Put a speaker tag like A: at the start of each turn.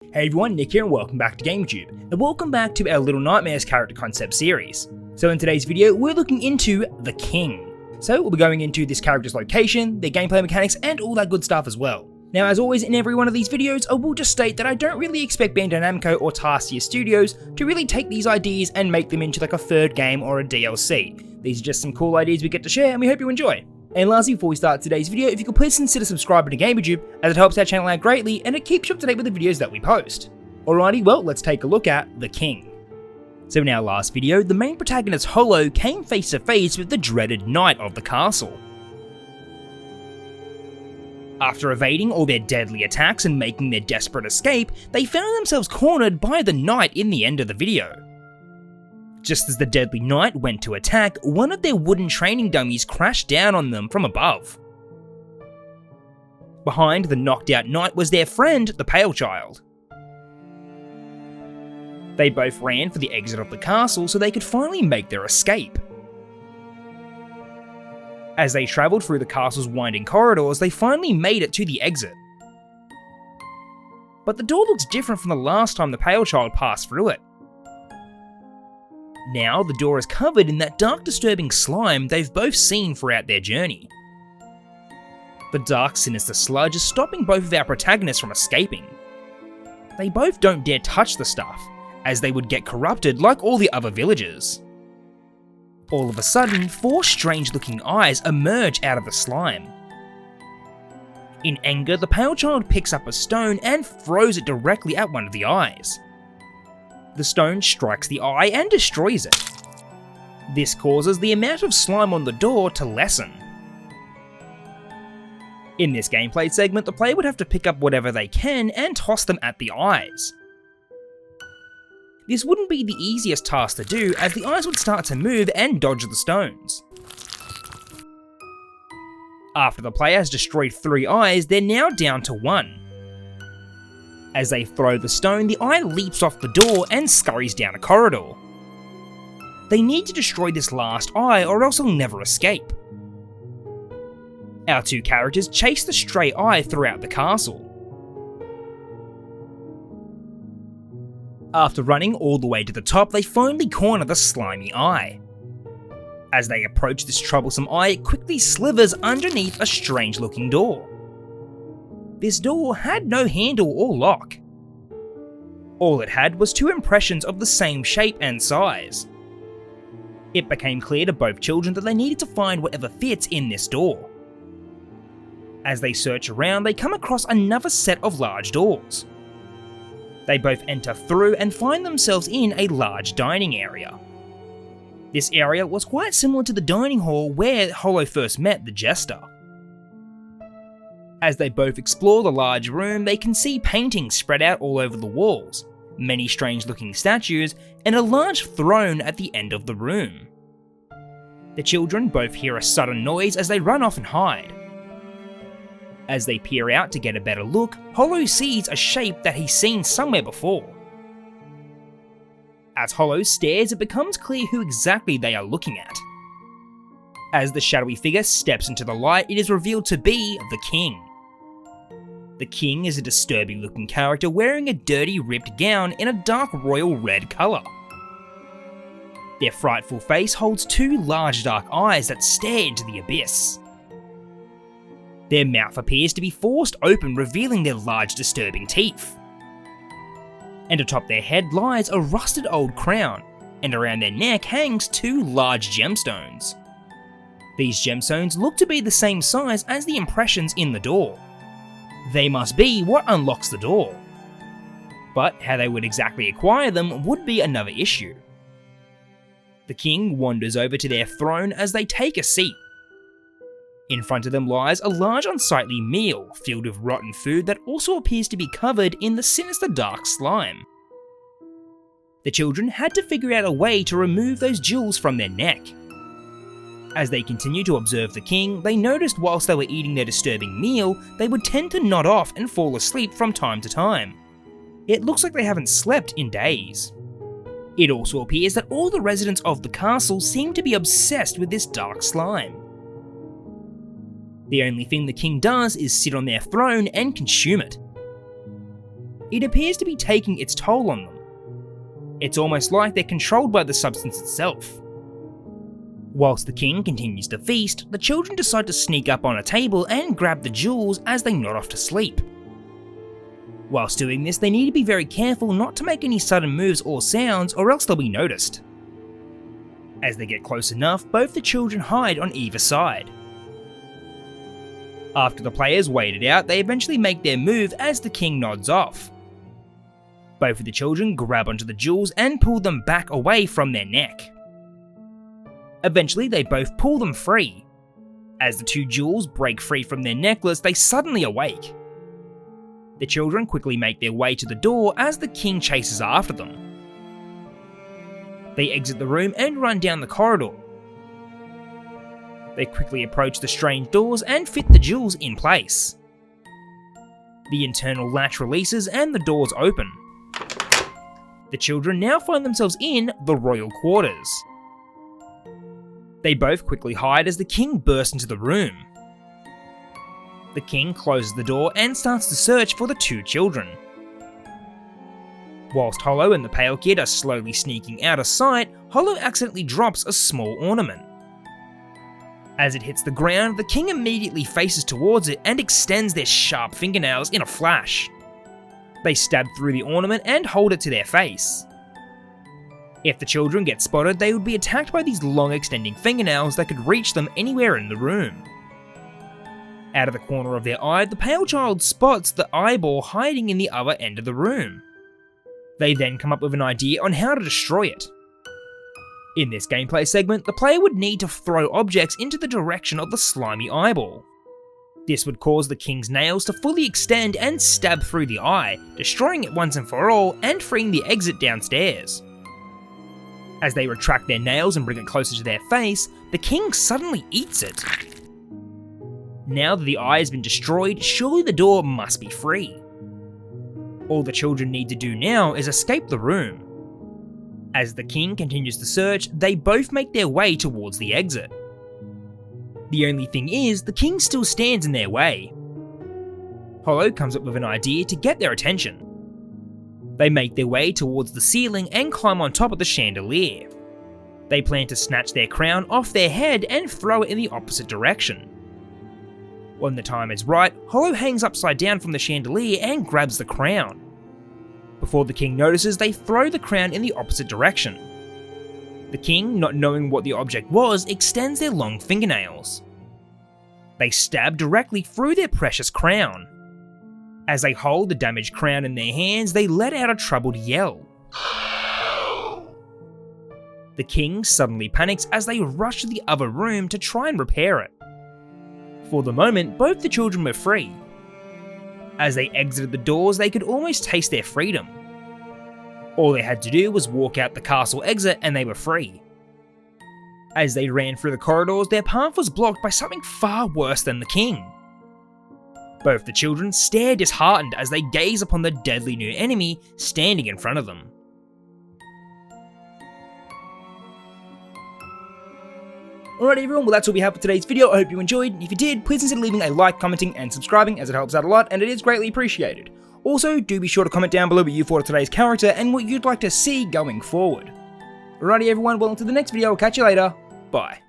A: Hey everyone, Nick here and welcome back to GameTube, and welcome back to our Little Nightmares character concept series. So in today's video, we're looking into the King. So we'll be going into this character's location, their gameplay mechanics, and all that good stuff as well. Now as always in every one of these videos, I will just state that I don't really expect Bandai Namco or Tarsier Studios to really take these ideas and make them into like a third game or a DLC. These are just some cool ideas we get to share and we hope you enjoy. And lastly, before we start today's video, if you could please consider subscribing to GamerTube, as it helps our channel out greatly and it keeps you up to date with the videos that we post. Alrighty, well, let's take a look at the King. So in our last video, the main protagonist Hollow came face to face with the dreaded knight of the castle. After evading all their deadly attacks and making their desperate escape, they found themselves cornered by the knight in the end of the video. Just as the deadly knight went to attack, one of their wooden training dummies crashed down on them from above. Behind the knocked out knight was their friend, the Pale Child. They both ran for the exit of the castle so they could finally make their escape. As they travelled through the castle's winding corridors, they finally made it to the exit. But the door looks different from the last time the Pale Child passed through it. Now, the door is covered in that dark, disturbing slime they've both seen throughout their journey. The dark, sinister sludge is stopping both of our protagonists from escaping. They both don't dare touch the stuff, as they would get corrupted like all the other villagers. All of a sudden, four strange-looking eyes emerge out of the slime. In anger, the Pale Child picks up a stone and throws it directly at one of the eyes. The stone strikes the eye and destroys it. This causes the amount of slime on the door to lessen. In this gameplay segment, the player would have to pick up whatever they can and toss them at the eyes. This wouldn't be the easiest task to do, as the eyes would start to move and dodge the stones. After the player has destroyed 3 eyes, they're now down to 1. As they throw the stone, the eye leaps off the door and scurries down a corridor. They need to destroy this last eye or else they'll never escape. Our 2 characters chase the stray eye throughout the castle. After running all the way to the top, they finally corner the slimy eye. As they approach this troublesome eye, it quickly slithers underneath a strange looking door. This door had no handle or lock. All it had was 2 impressions of the same shape and size. It became clear to both children that they needed to find whatever fits in this door. As they search around, they come across another set of large doors. They both enter through and find themselves in a large dining area. This area was quite similar to the dining hall where Hollow first met the Jester. As they both explore the large room, they can see paintings spread out all over the walls, many strange looking statues, and a large throne at the end of the room. The children both hear a sudden noise as they run off and hide. As they peer out to get a better look, Hollow sees a shape that he's seen somewhere before. As Hollow stares, it becomes clear who exactly they are looking at. As the shadowy figure steps into the light, it is revealed to be the King. The King is a disturbing looking character wearing a dirty ripped gown in a dark royal red colour. Their frightful face holds 2 large dark eyes that stare into the abyss. Their mouth appears to be forced open, revealing their large disturbing teeth. And atop their head lies a rusted old crown, and around their neck hangs 2 large gemstones. These gemstones look to be the same size as the impressions in the door. They must be what unlocks the door. But how they would exactly acquire them would be another issue. The King wanders over to their throne as they take a seat. In front of them lies a large unsightly meal filled with rotten food that also appears to be covered in the sinister dark slime. The children had to figure out a way to remove those jewels from their neck. As they continue to observe the King, they noticed whilst they were eating their disturbing meal, they would tend to nod off and fall asleep from time to time. It looks like they haven't slept in days. It also appears that all the residents of the castle seem to be obsessed with this dark slime. The only thing the King does is sit on their throne and consume it. it appears to be taking its toll on them. It's almost like they're controlled by the substance itself. Whilst the king continues to feast, the children decide to sneak up on a table and grab the jewels as they nod off to sleep. Whilst doing this, they need to be very careful not to make any sudden moves or sounds, or else they'll be noticed. As they get close enough, both the children hide on either side. After the players wait it out, they eventually make their move as the king nods off. Both of the children grab onto the jewels and pull them back away from their neck. Eventually, they both pull them free. As the two jewels break free from their necklace, they suddenly awake. The children quickly make their way to the door as the king chases after them. They exit the room and run down the corridor. They quickly approach the strange doors and fit the jewels in place. The internal latch releases and the doors open. The children now find themselves in the royal quarters. They both quickly hide as the king bursts into the room. The king closes the door and starts to search for the two children. Whilst Hollow and the Pale Kid are slowly sneaking out of sight, Hollow accidentally drops a small ornament. As it hits the ground, the king immediately faces towards it and extends their sharp fingernails in a flash. They stab through the ornament and hold it to their face. If the children get spotted, they would be attacked by these long extending fingernails that could reach them anywhere in the room. Out of the corner of their eye, the pale child spots the eyeball hiding in the other end of the room. They then come up with an idea on how to destroy it. In this gameplay segment, the player would need to throw objects into the direction of the slimy eyeball. This would cause the king's nails to fully extend and stab through the eye, destroying it once and for all and freeing the exit downstairs. As they retract their nails and bring it closer to their face, the king suddenly eats it. Now that the eye has been destroyed, surely the door must be free. All the children need to do now is escape the room. As the king continues to search, they both make their way towards the exit. The only thing is, the king still stands in their way. Hollow comes up with an idea to get their attention. They make their way towards the ceiling and climb on top of the chandelier. They plan to snatch their crown off their head and throw it in the opposite direction. When the time is right, Hollow hangs upside down from the chandelier and grabs the crown. Before the king notices, they throw the crown in the opposite direction. The king, not knowing what the object was, extends their long fingernails. They stab directly through their precious crown. As they hold the damaged crown in their hands, they let out a troubled yell. The king suddenly panics as they rush to the other room to try and repair it. For the moment, both the children were free. As they exited the doors, they could almost taste their freedom. All they had to do was walk out the castle exit and they were free. As they ran through the corridors, their path was blocked by something far worse than the king. Both the children stare disheartened as they gaze upon the deadly new enemy standing in front of them. Alright everyone, well that's all we have for today's video. I hope you enjoyed. If you did, please consider leaving a like, commenting and subscribing as it helps out a lot and it is greatly appreciated. Also, do be sure to comment down below what you thought of today's character and what you'd like to see going forward. Alrighty everyone, well until the next video, I'll catch you later. Bye.